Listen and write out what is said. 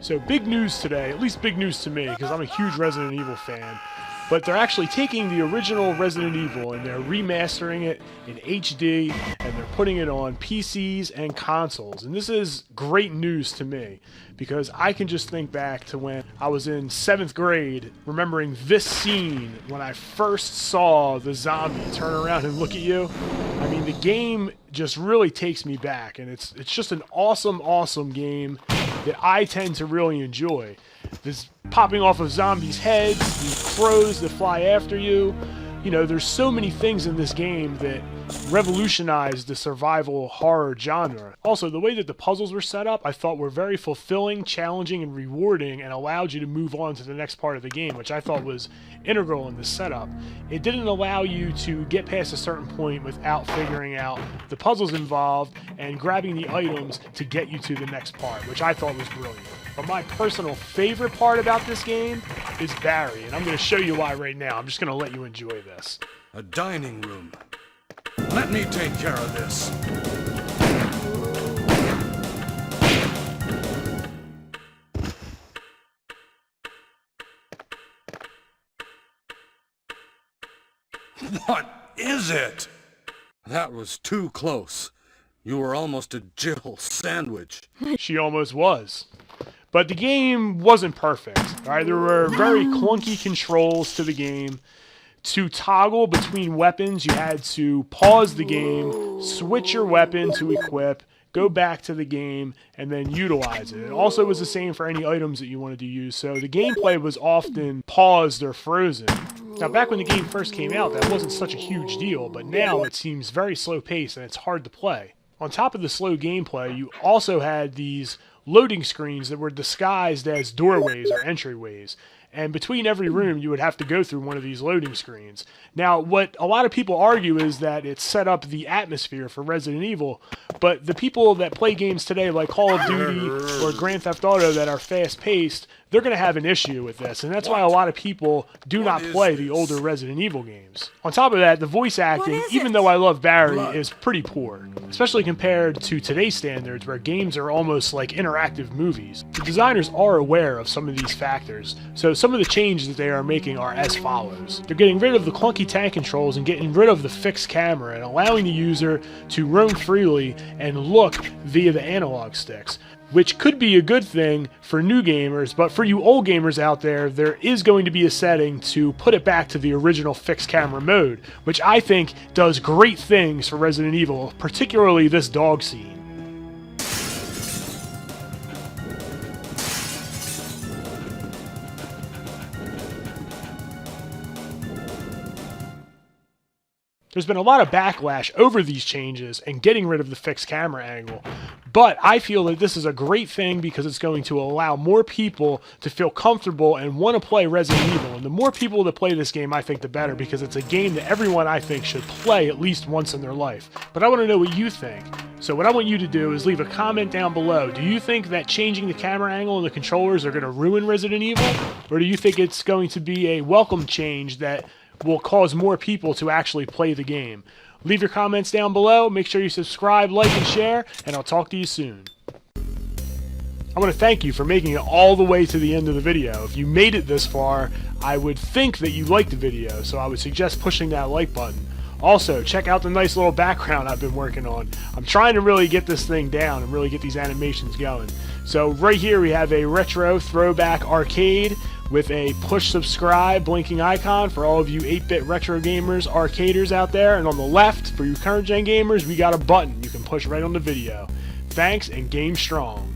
So big news today, at least big news to me, because I'm a huge Resident Evil fan. But they're actually taking the original Resident Evil and they're remastering it in HD and they're putting it on PCs and consoles. And this is great news to me because I can just think back to when I was in 7th grade, remembering this scene when I first saw the zombie turn around and look at you. I mean, the game just really takes me back, and it's just an awesome game that I tend to really enjoy. This popping off of zombies' heads, these crows that fly after you. You know, there's so many things in this game that revolutionized the survival horror genre. Also, the way that the puzzles were set up, I thought were very fulfilling, challenging, and rewarding, and allowed you to move on to the next part of the game, which I thought was integral in the setup. It didn't allow you to get past a certain point without figuring out the puzzles involved and grabbing the items to get you to the next part, which I thought was brilliant. But my personal favorite part about this game is Barry, and I'm going to show you why right now. I'm just going to let you enjoy this. A dining room. Let me take care of this. What is it? That was too close. You were almost a Jill sandwich. She almost was. But the game wasn't perfect. All right, there were very clunky controls to the game. To toggle between weapons, you had to pause the game, switch your weapon to equip, go back to the game, and then utilize it. It also was the same for any items that you wanted to use, so the gameplay was often paused or frozen. Now, back when the game first came out, that wasn't such a huge deal, but now it seems very slow-paced and it's hard to play. On top of the slow gameplay, you also had these loading screens that were disguised as doorways or entryways. And between every room, you would have to go through one of these loading screens. Now, what a lot of people argue is that it set up the atmosphere for Resident Evil, but the people that play games today like Call of Duty or Grand Theft Auto that are fast-paced, they're going to have an issue with this, and that's why a lot of people do not play the older Resident Evil games. On top of that, the voice acting, even though I love Barry, is pretty poor, especially compared to today's standards where games are almost like interactive movies. The designers are aware of some of these factors, so some of the changes that they are making are as follows. They're getting rid of the clunky tank controls and getting rid of the fixed camera and allowing the user to roam freely and look via the analog sticks, which could be a good thing for new gamers, but for you old gamers out there, there is going to be a setting to put it back to the original fixed camera mode, which I think does great things for Resident Evil, particularly this dog scene. There's been a lot of backlash over these changes and getting rid of the fixed camera angle, but I feel that this is a great thing because it's going to allow more people to feel comfortable and want to play Resident Evil. And the more people that play this game, I think the better, because it's a game that everyone, I think, should play at least once in their life. But I want to know what you think. So what I want you to do is leave a comment down below. Do you think that changing the camera angle and the controllers are going to ruin Resident Evil? Or do you think it's going to be a welcome change that will cause more people to actually play the game? Leave your comments down below. Make sure you subscribe, like, and share, and I'll talk to you soon. I want to thank you for making it all the way to the end of the video. If you made it this far, I would think that you liked the video, so I would suggest pushing that like button. Also, check out the nice little background I've been working on. I'm trying to really get this thing down and really get these animations going. So right here we have a retro throwback arcade with a push subscribe blinking icon for all of you 8-bit retro gamers, arcaders out there. And on the left, for you current gen gamers, we got a button you can push right on the video. Thanks, and game strong.